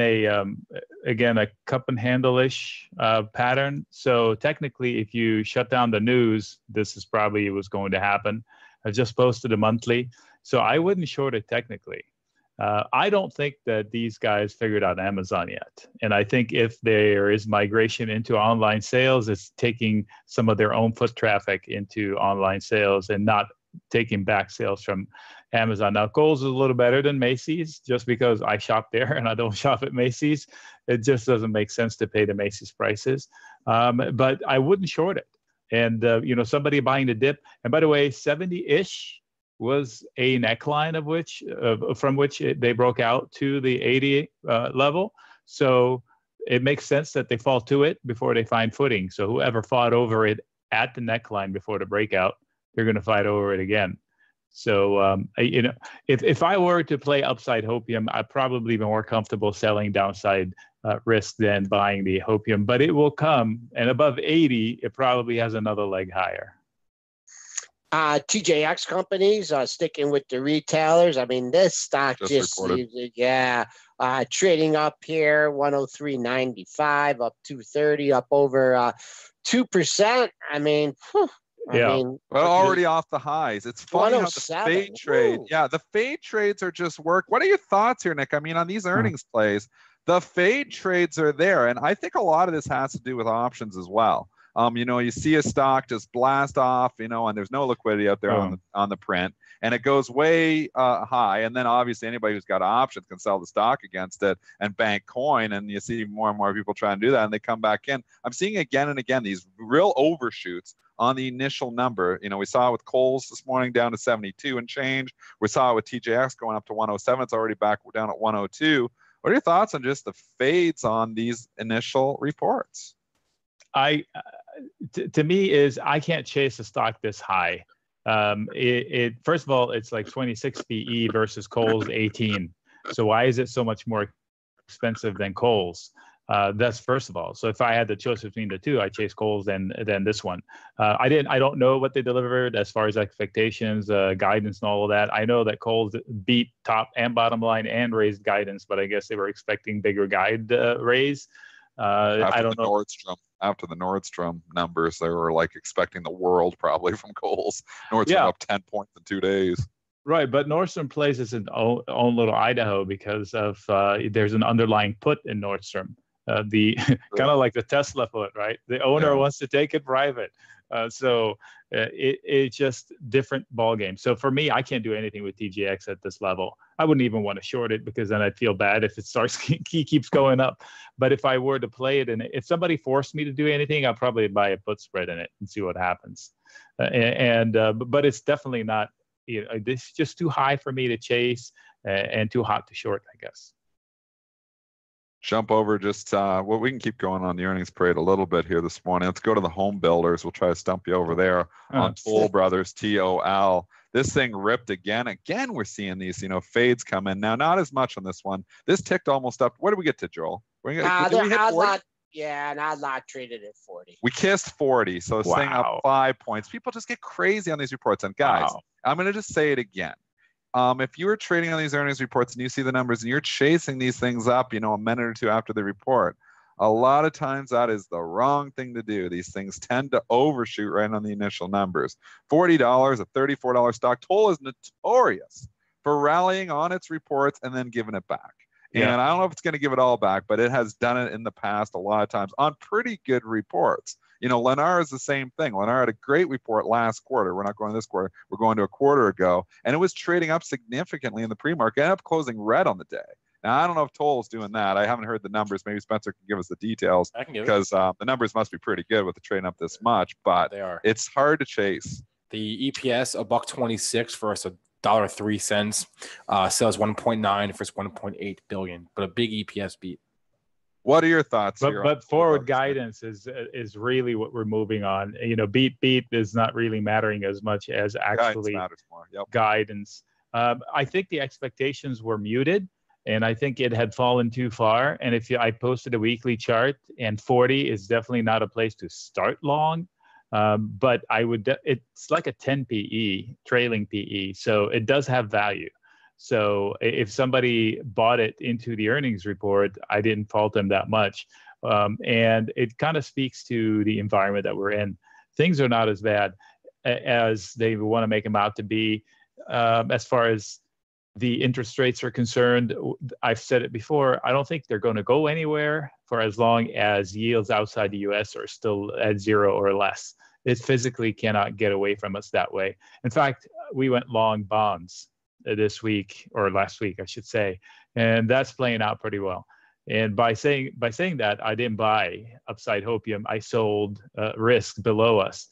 again, a cup and handle-ish pattern. So technically, if you shut down the news, this is probably was going to happen. I just posted a monthly. So I wouldn't short it technically. I don't think that these guys figured out Amazon yet. And I think if there is migration into online sales, it's taking some of their own foot traffic into online sales and not taking back sales from Amazon. Now, Kohl's is a little better than Macy's just because I shop there and I don't shop at Macy's. It just doesn't make sense to pay the Macy's prices. But I wouldn't short it. And, somebody buying the dip. And by the way, 70-ish was a neckline from which they broke out to the 80 level. So it makes sense that they fall to it before they find footing. So whoever fought over it at the neckline before the breakout, they're going to fight over it again. So, if I were to play upside hopium, I'd probably be more comfortable selling downside risk than buying the hopium. But it will come, and above 80, it probably has another leg higher. TJX companies sticking with the retailers. I mean, this stock just trading up here, 103.95, up 230, up over 2%. I mean, well, already off the highs. It's funny how the fade trade. Ooh. Yeah, the fade trades are just work. What are your thoughts here, Nick? I mean, on these earnings plays, the fade trades are there, and I think a lot of this has to do with options as well. You see a stock just blast off, and there's no liquidity out there on the print, and it goes way high, and then obviously anybody who's got options can sell the stock against it and bank coin, and you see more and more people trying to do that, and they come back in. I'm seeing again and again these real overshoots on the initial number. We saw it with Kohl's this morning down to 72 and change. We saw it with TJX going up to 107. It's already back down at 102. What are your thoughts on just the fades on these initial reports? To me, I can't chase a stock this high. First of all, it's like 26 PE versus Kohl's 18. So why is it so much more expensive than Kohl's? That's first of all. So if I had the choice between the two, I chase Kohl's than this one. I don't know what they delivered as far as expectations, guidance, and all of that. I know that Kohl's beat top and bottom line and raised guidance, but I guess they were expecting bigger guide raise. I don't know. After the Nordstrom numbers, they were like expecting the world probably from Kohl's. Nordstrom up 10 points in 2 days. Right, but Nordstrom plays its own little Idaho because of there's an underlying put in Nordstrom. the kind of like the Tesla foot, right? The owner wants to take it private. It's just different ball game. So for me, I can't do anything with TJX at this level. I wouldn't even want to short it because then I'd feel bad if it starts keeps going up. But if I were to play it, and if somebody forced me to do anything, I'll probably buy a put spread in it and see what happens. But it's definitely not. This is just too high for me to chase and too hot to short, I guess. Jump over just well, we can keep going on the earnings parade a little bit here this morning. Let's go to the home builders. We'll try to stump you over there on Toll Brothers, TOL. This thing ripped again. Again, we're seeing these, fades come in. Now, not as much on this one. This ticked almost up. Where did we get to, Joel? Did we hit 40? And I lot traded at 40. We kissed 40, so this thing up 5 points. People just get crazy on these reports. And guys, I'm going to just say it again. If you were trading on these earnings reports and you see the numbers and you're chasing these things up, a minute or two after the report, a lot of times that is the wrong thing to do. These things tend to overshoot right on the initial numbers. $40, a $34 stock. Toll is notorious for rallying on its reports and then giving it back. Yeah. And I don't know if it's going to give it all back, but it has done it in the past a lot of times on pretty good reports. Lennar is the same thing. Lennar had a great report last quarter. We're not going this quarter. We're going to a quarter ago. And it was trading up significantly in the pre-market, ended up closing red on the day. Now, I don't know if Toll's doing that. I haven't heard the numbers. Maybe Spencer can give us the details. I can give because the numbers must be pretty good with the trading up this much, but they are. It's hard to chase. The EPS, $1.26 versus $1.03. Sales 1.9 versus 1.8 billion, but a big EPS beat. What are your thoughts here? But forward guidance is really what we're moving on. Beat is not really mattering as much as actually guidance. I think the expectations were muted, and I think it had fallen too far. And I posted a weekly chart, and 40 is definitely not a place to start long. But it's like a 10 PE, trailing PE, so it does have value. So if somebody bought it into the earnings report, I didn't fault them that much. And it kind of speaks to the environment that we're in. Things are not as bad as they want to make them out to be. As far as the interest rates are concerned, I've said it before, I don't think they're going to go anywhere for as long as yields outside the US are still at 0 or less. It physically cannot get away from us that way. In fact, we went long bonds this week, or last week, I should say, and that's playing out pretty well. And by saying that, I didn't buy upside hopium. I sold risk below us,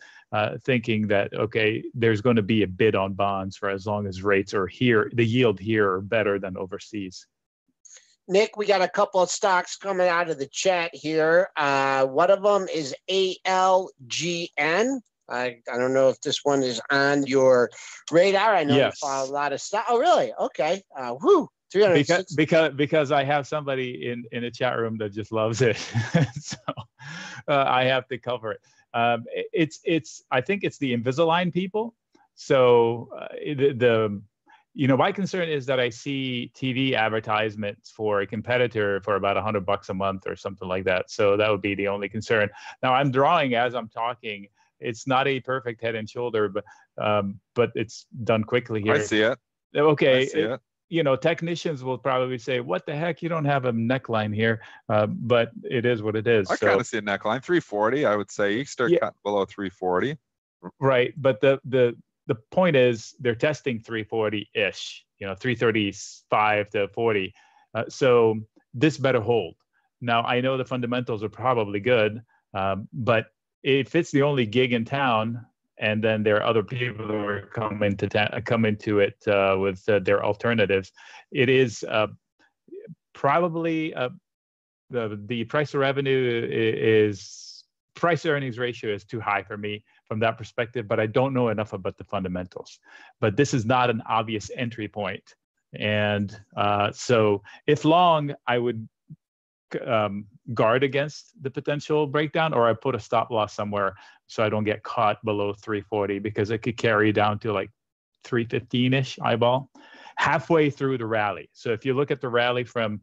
thinking that, okay, there's going to be a bid on bonds for as long as rates are here, the yield here are better than overseas. Nick, we got a couple of stocks coming out of the chat here. One of them is ALGN. I don't know if this one is on your radar. I know you follow a lot of stuff. Oh, really? Okay. Because I have somebody in the chat room that just loves it, so I have to cover it. I think it's the Invisalign people. So my concern is that I see TV advertisements for a competitor for about $100 a month or something like that. So that would be the only concern. Now I'm drawing as I'm talking. It's not a perfect head and shoulder, but it's done quickly here. I see it. Okay. I see it. Technicians will probably say, what the heck? You don't have a neckline here. But it is what it is. I kind of see a neckline. 340, I would say. You start cutting below 340. Right. But the point is they're testing 340-ish, 335 to 40. So this better hold. Now, I know the fundamentals are probably good, but if it's the only gig in town, and then there are other people who are come into it with their alternatives, it is probably the price to revenue price to earnings ratio is too high for me from that perspective, but I don't know enough about the fundamentals. But this is not an obvious entry point. And so if long, I would guard against the potential breakdown, or I put a stop loss somewhere so I don't get caught below 340, because it could carry down to like 315-ish eyeball halfway through the rally. So if you look at the rally from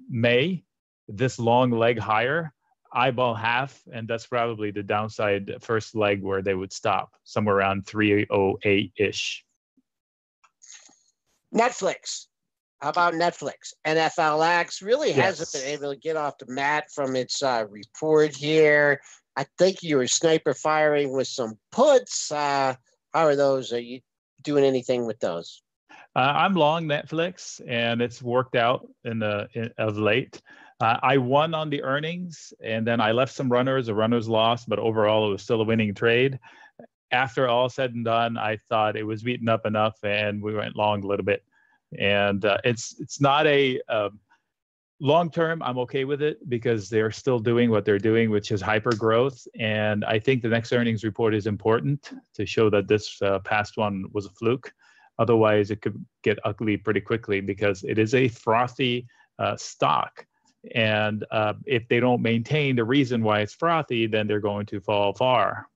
May, this long leg higher, eyeball half, and that's probably the downside first leg where they would stop somewhere around 308-ish. Netflix. How about Netflix? NFLX really hasn't Yes. been able to get off the mat from its report here. I think you were sniper firing with some puts. How are those? Are you doing anything with those? I'm long Netflix, and it's worked out of late. I won on the earnings, and then I left some runners. The runners lost, but overall, it was still a winning trade. After all said and done, I thought it was beaten up enough, and we went long a little bit. And it's not a long term. I'm okay with it because they're still doing what they're doing, which is hyper growth. And I think the next earnings report is important to show that this past one was a fluke. Otherwise, it could get ugly pretty quickly because it is a frothy stock. And if they don't maintain the reason why it's frothy, then they're going to fall far.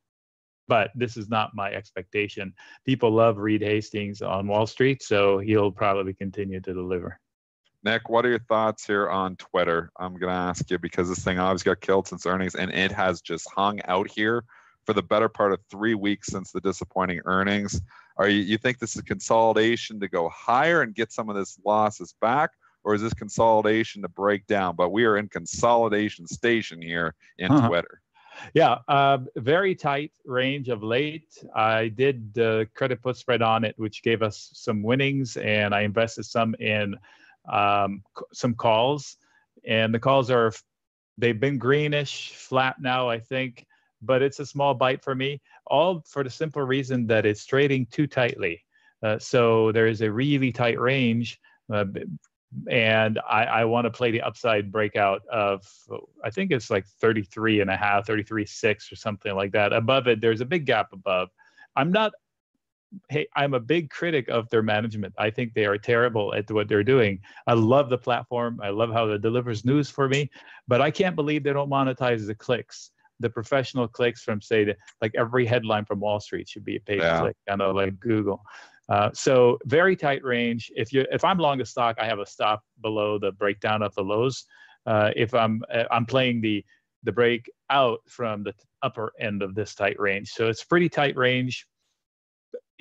But this is not my expectation. People love Reed Hastings on Wall Street, so he'll probably continue to deliver. Nick, what are your thoughts here on Twitter? I'm going to ask you because this thing obviously got killed since earnings, and it has just hung out here for the better part of 3 weeks since the disappointing earnings. You think this is consolidation to go higher and get some of this losses back, or is this consolidation to break down? But we are in consolidation station here in Twitter. Yeah, very tight range of late. I did the credit put spread on it, which gave us some winnings, and I invested some in some calls. And the calls they've been greenish, flat now, I think, but it's a small bite for me, all for the simple reason that it's trading too tightly. So there is a really tight range. And I want to play the upside breakout of, I think it's like 33.5, 33.6 or something like that. Above it, there's a big gap above. I'm a big critic of their management. I think they are terrible at what they're doing. I love the platform. I love how it delivers news for me, but I can't believe they don't monetize the clicks. The professional clicks from, say, like every headline from Wall Street should be a paid click, kind of like Google. So very tight range. If I'm long a stock, I have a stop below the breakdown of the lows. If I'm playing the breakout from the upper end of this tight range, so it's pretty tight range.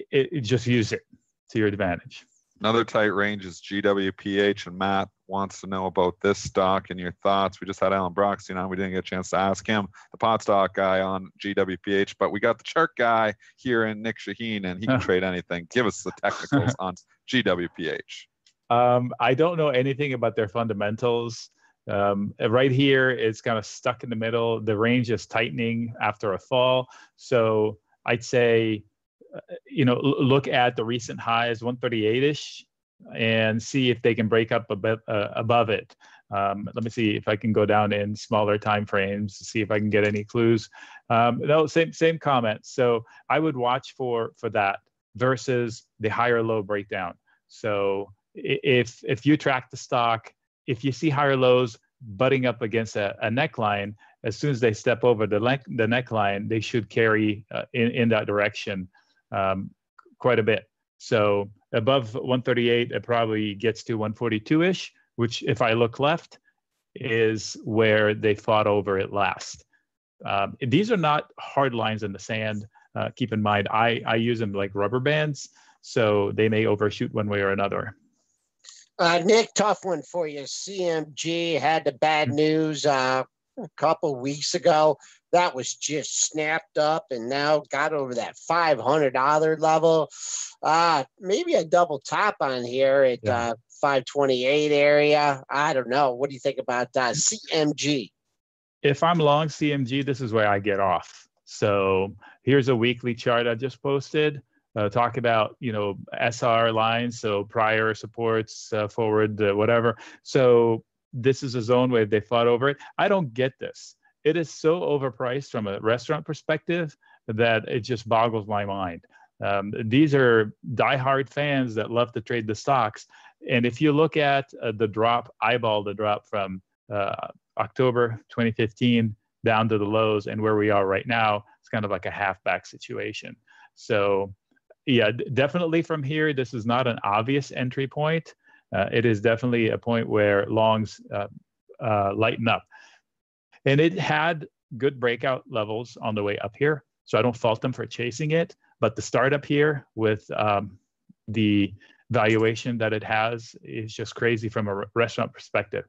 It just use it to your advantage. Another tight range is GWPH, and Matt wants to know about this stock and your thoughts. We just had Alan Brochstein on. We didn't get a chance to ask him, the pot stock guy on GWPH, but we got the chart guy here in Nick Chahine, and he can trade anything. Give us the technicals on GWPH. I don't know anything about their fundamentals. Right here, it's kind of stuck in the middle. The range is tightening after a fall. So I'd say, look at the recent highs, 138-ish, and see if they can break up a bit above it. Let me see if I can go down in smaller time frames to see if I can get any clues. No, same comment. So I would watch for that versus the higher low breakdown. So if you track the stock, if you see higher lows butting up against a neckline, as soon as they step over the neckline, they should carry in that direction quite a bit. So above 138, it probably gets to 142-ish, which if I look left is where they fought over it last. These are not hard lines in the sand. Keep in mind, I use them like rubber bands, so they may overshoot one way or another. Nick, tough one for you. CMG had the bad news a couple weeks ago. That was just snapped up and now got over that $500 level. Maybe a double top on here at 528 area. I don't know. What do you think about CMG? If I'm long CMG, this is where I get off. So here's a weekly chart I just posted. Talk about, SR lines, so prior supports, forward, whatever. So this is a zone where they fought over it. I don't get this. It is so overpriced from a restaurant perspective that it just boggles my mind. These are diehard fans that love to trade the stocks. And if you look at eyeball the drop from October 2015 down to the lows and where we are right now, it's kind of like a halfback situation. So yeah, definitely from here, this is not an obvious entry point. It is definitely a point where longs lighten up. And it had good breakout levels on the way up here, so I don't fault them for chasing it. But the startup here with the valuation that it has is just crazy from a restaurant perspective.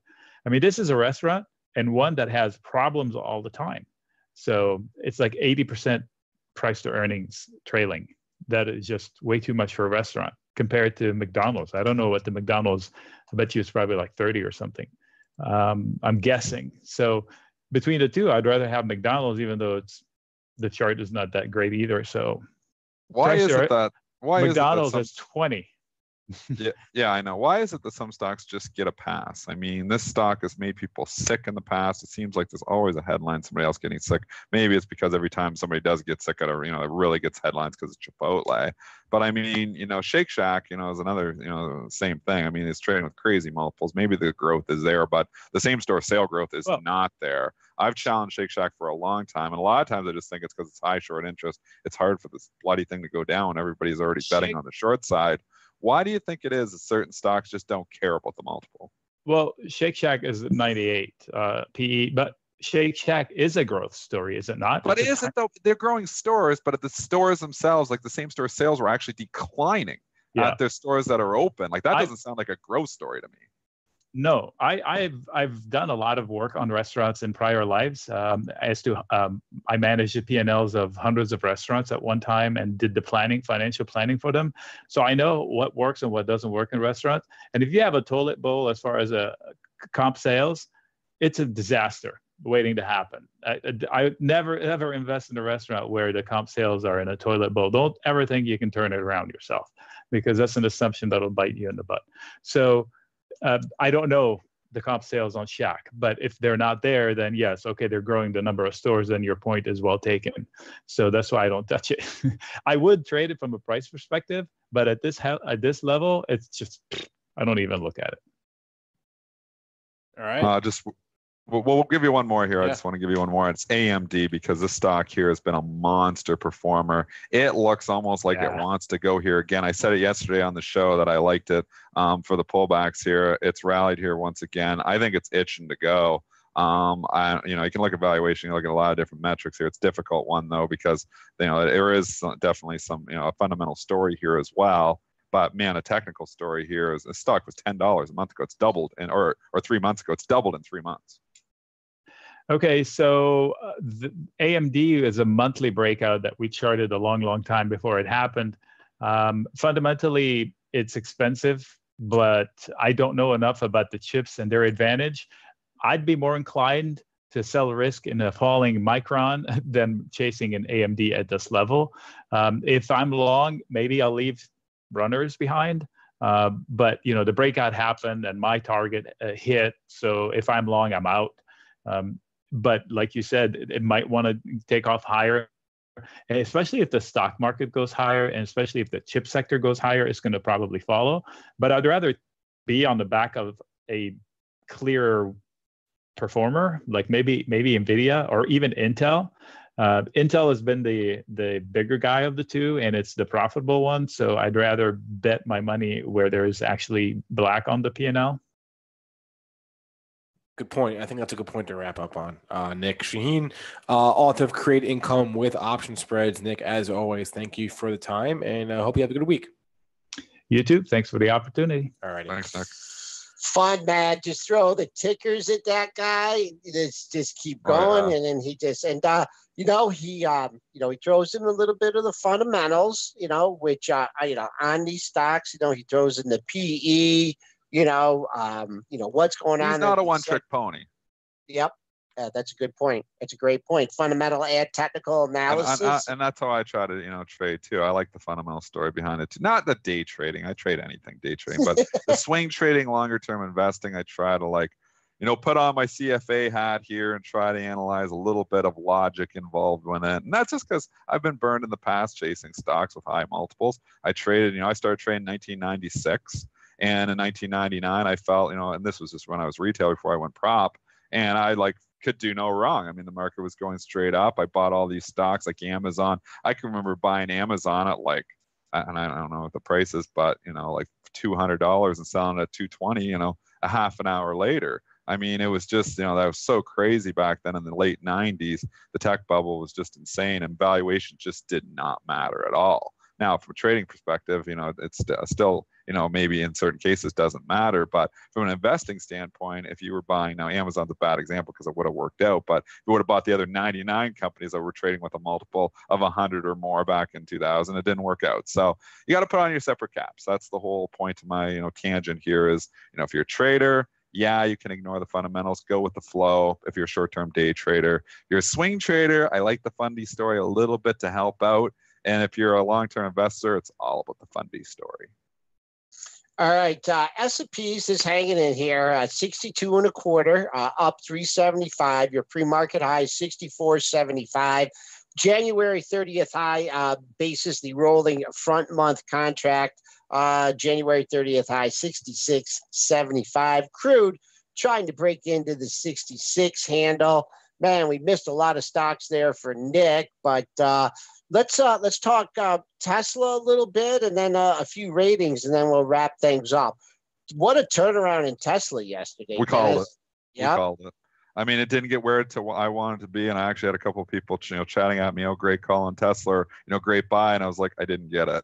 I mean, this is a restaurant and one that has problems all the time. So it's like 80% price to earnings trailing. That is just way too much for a restaurant compared to McDonald's. I don't know what the McDonald's, I bet you it's probably like 30 or something. I'm guessing. So between the two, I'd rather have McDonald's, even though the chart is not that great either. So why is it that McDonald's has 20? Yeah, I know. Why is it that some stocks just get a pass? I mean, this stock has made people sick in the past. It seems like there's always a headline, somebody else getting sick. Maybe it's because every time somebody does get sick, it really gets headlines because it's Chipotle. But I mean, Shake Shack, is another, same thing. I mean, it's trading with crazy multiples. Maybe the growth is there, but the same store sale growth is not there. I've challenged Shake Shack for a long time, and a lot of times I just think it's because it's high short interest. It's hard for this bloody thing to go down. Everybody's already betting on the short side. Why do you think it is that certain stocks just don't care about the multiple? Well, Shake Shack is 98 PE, but Shake Shack is a growth story, is it not? But is it though? They're growing stores, but at the stores themselves, like the same store sales were actually declining at their stores that are open. Like that doesn't sound like a growth story to me. No, I've done a lot of work on restaurants in prior lives. I managed the P&Ls of hundreds of restaurants at one time and did the financial planning for them. So I know what works and what doesn't work in restaurants. And if you have a toilet bowl as far as a comp sales, it's a disaster waiting to happen. I never ever invest in a restaurant where the comp sales are in a toilet bowl. Don't ever think you can turn it around yourself, because that's an assumption that'll bite you in the butt. So I don't know the comp sales on Shack, but if they're not there, then yes, okay, they're growing the number of stores, then your point is well taken. So that's why I don't touch it. I would trade it from a price perspective, but at this level, it's just, I don't even look at it. All right. We'll give you one more here. Yeah. I just want to give you one more. It's AMD, because this stock here has been a monster performer. It looks almost like it wants to go here again. I said it yesterday on the show that I liked it for the pullbacks here. It's rallied here once again. I think it's itching to go. You can look at valuation, you look at a lot of different metrics here. It's a difficult one though, because there is definitely some a fundamental story here as well. But man, a technical story here is the stock was $10 a month ago. It's doubled, or 3 months ago. It's doubled in 3 months. Okay, so the AMD is a monthly breakout that we charted a long time before it happened. Fundamentally, it's expensive, but I don't know enough about the chips and their advantage. I'd be more inclined to sell risk in a falling Micron than chasing an AMD at this level. If I'm long, maybe I'll leave runners behind. But the breakout happened and my target hit. So if I'm long, I'm out. But like you said, it might want to take off higher, and especially if the stock market goes higher, and especially if the chip sector goes higher, it's going to probably follow. But I'd rather be on the back of a clearer performer, like maybe NVIDIA or even Intel. Intel has been the bigger guy of the two, and it's the profitable one. So I'd rather bet my money where there's actually black on the P&L. Good point. I think that's a good point to wrap up on. Nick, Chahine, author of Create Income with Option Spreads. Nick, as always, thank you for the time, and I hope you have a good week. You too. Thanks for the opportunity. All right. Thanks, Nick. Fun, man. Just throw the tickers at that guy. Just keep going, and then he throws in a little bit of the fundamentals, which on these stocks, he throws in the PE. What's going on. He's not a one-trick pony. Yep. That's a good point. It's a great point. Fundamental add technical analysis. And that's how I try to, trade too. I like the fundamental story behind it too. Not the day trading. I trade anything day trading, but the swing trading, longer term investing, I try to put on my CFA hat here and try to analyze a little bit of logic involved with it. And that's just because I've been burned in the past chasing stocks with high multiples. I traded, I started trading in 1996. And in 1999, I felt, and this was just when I was retail before I went prop, and I could do no wrong. I mean, the market was going straight up. I bought all these stocks like Amazon. I can remember buying Amazon at and I don't know what the price is, but $200 and selling it at $220, a half an hour later. I mean, it was just, that was so crazy back then in the late 90s. The tech bubble was just insane, and valuation just did not matter at all. Now, from a trading perspective, it's still, maybe in certain cases doesn't matter. But from an investing standpoint, if you were buying, now Amazon's a bad example because it would have worked out, but if you would have bought the other 99 companies that were trading with a multiple of 100 or more back in 2000, it didn't work out. So you got to put on your separate caps. That's the whole point of my, tangent here is, if you're a trader, yeah, you can ignore the fundamentals, go with the flow. If you're a short-term day trader, you're a swing trader, I like the fundy story a little bit to help out. And if you're a long-term investor, it's all about the fundy story. All right, S&P's is hanging in here at 62 and a quarter, up 375. Your pre-market high is 64.75. January 30th high basis the rolling front month contract. January 30th high 66.75. Crude trying to break into the 66 handle. Man, we missed a lot of stocks there for Nick, but let's talk Tesla a little bit, and then a few ratings, and then we'll wrap things up. What a turnaround in Tesla yesterday. We called it. Yep. We called it. I mean, it didn't get where I wanted to be, and I actually had a couple of people, chatting at me, "Oh, great call on Tesla, great buy," and I was like, I didn't get it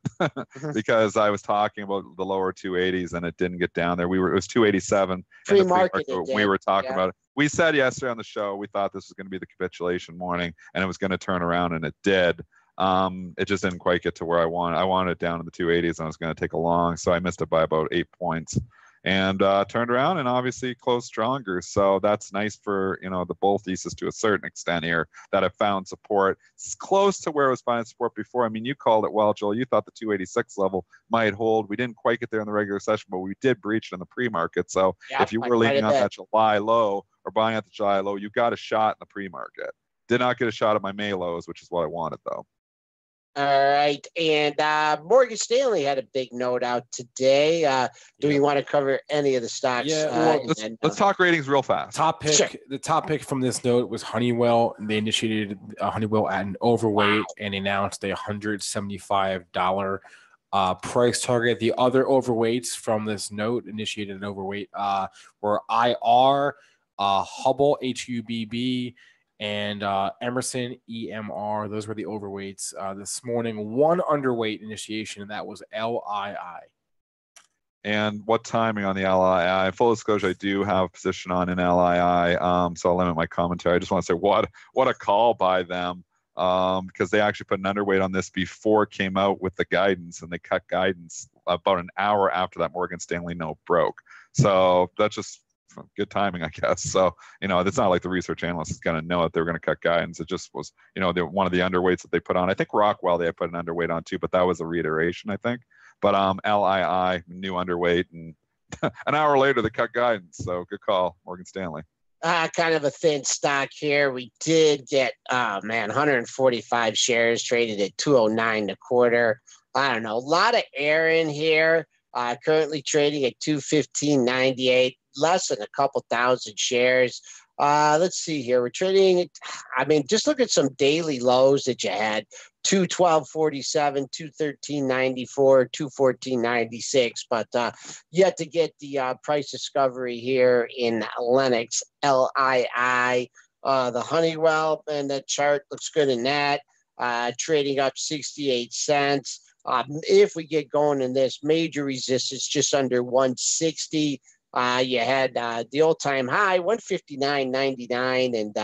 because I was talking about the lower 280s, and it didn't get down there. It was 287. Pre-market. We were talking about it. We said yesterday on the show we thought this was going to be the capitulation morning, and it was going to turn around, and it did. It just didn't quite get to where I wanted. I wanted it down in the 280s, and I was going to take a long, so I missed it by about 8 points. And turned around and obviously closed stronger. So that's nice for, the bull thesis to a certain extent here that have found support. It's close to where it was finding support before. I mean, you called it well, Joel. You thought the 286 level might hold. We didn't quite get there in the regular session, but we did breach it in the pre-market. So if you were leaning on that July low or buying at the July low, you got a shot in the pre-market. Did not get a shot at my May lows, which is what I wanted, though. All right. And Morgan Stanley had a big note out today. Do we want to cover any of the stocks? Yeah, well, let's talk ratings real fast. The top pick from this note was Honeywell. They initiated Honeywell at an overweight and announced a $175 price target. The other overweights from this note initiated an overweight were IR, Hubble, HUBB, and Emerson, EMR. Those were the overweights this morning. One underweight initiation, and that was LII. And what timing on the LII? Full disclosure, I do have a position on an LII, so I'll limit my commentary. I just want to say what a call by them, because they actually put an underweight on this before it came out with the guidance, and they cut guidance about an hour after that Morgan Stanley note broke. So that's just good timing, I guess. So, it's not like the research analyst is going to know that they're going to cut guidance. It just was, one of the underweights that they put on. I think Rockwell, they put an underweight on too, but that was a reiteration, I think. But LII, new underweight, and an hour later, they cut guidance. So good call, Morgan Stanley. Kind of a thin stock here. We did get, 145 shares traded at 209 a quarter. I don't know, a lot of air in here. Currently trading at 215.98. Less than a couple thousand shares. Let's see here. We're trading. Just look at some daily lows that you had: 212.47, 213.94, 214.96. But yet to get the price discovery here in Lennox, LII. The Honeywell and the chart looks good in that. Trading up 68 cents. If we get going in this, major resistance just under 160. You had the all-time high, 159.99, and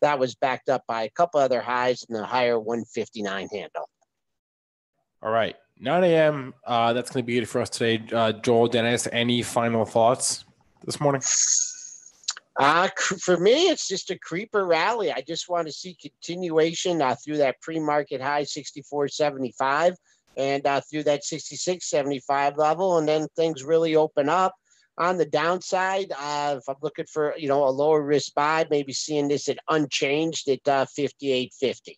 that was backed up by a couple other highs in the higher 159 handle. All right, 9 a.m. That's going to be it for us today. Joel, Dennis, any final thoughts this morning? For me, it's just a creeper rally. I just want to see continuation through that pre-market high, 64.75, and through that 66.75 level, and then things really open up. On the downside, if I'm looking for, a lower risk buy, maybe seeing this at unchanged at 58.50.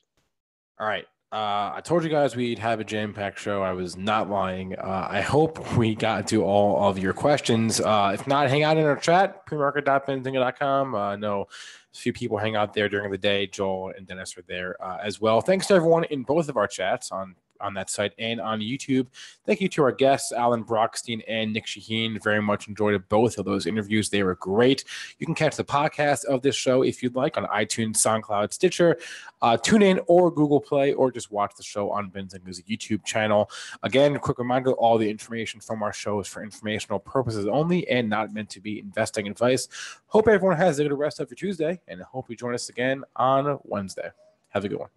All right. I told you guys we'd have a jam-packed show. I was not lying. I hope we got to all of your questions. If not, hang out in our chat, premarket.benzinga.com. I know a few people hang out there during the day. Joel and Dennis are there as well. Thanks to everyone in both of our chats on on that site and on YouTube. Thank you to our guests, Alan Brochstein and Nick Chahine. Very much enjoyed both of those interviews. They were great. You can catch the podcast of this show if you'd like on iTunes, SoundCloud, Stitcher, TuneIn, or Google Play, or just watch the show on Benzinga's YouTube channel. Again, a quick reminder, all the information from our show is for informational purposes only and not meant to be investing advice. Hope everyone has a good rest of your Tuesday, and hope you join us again on Wednesday. Have a good one.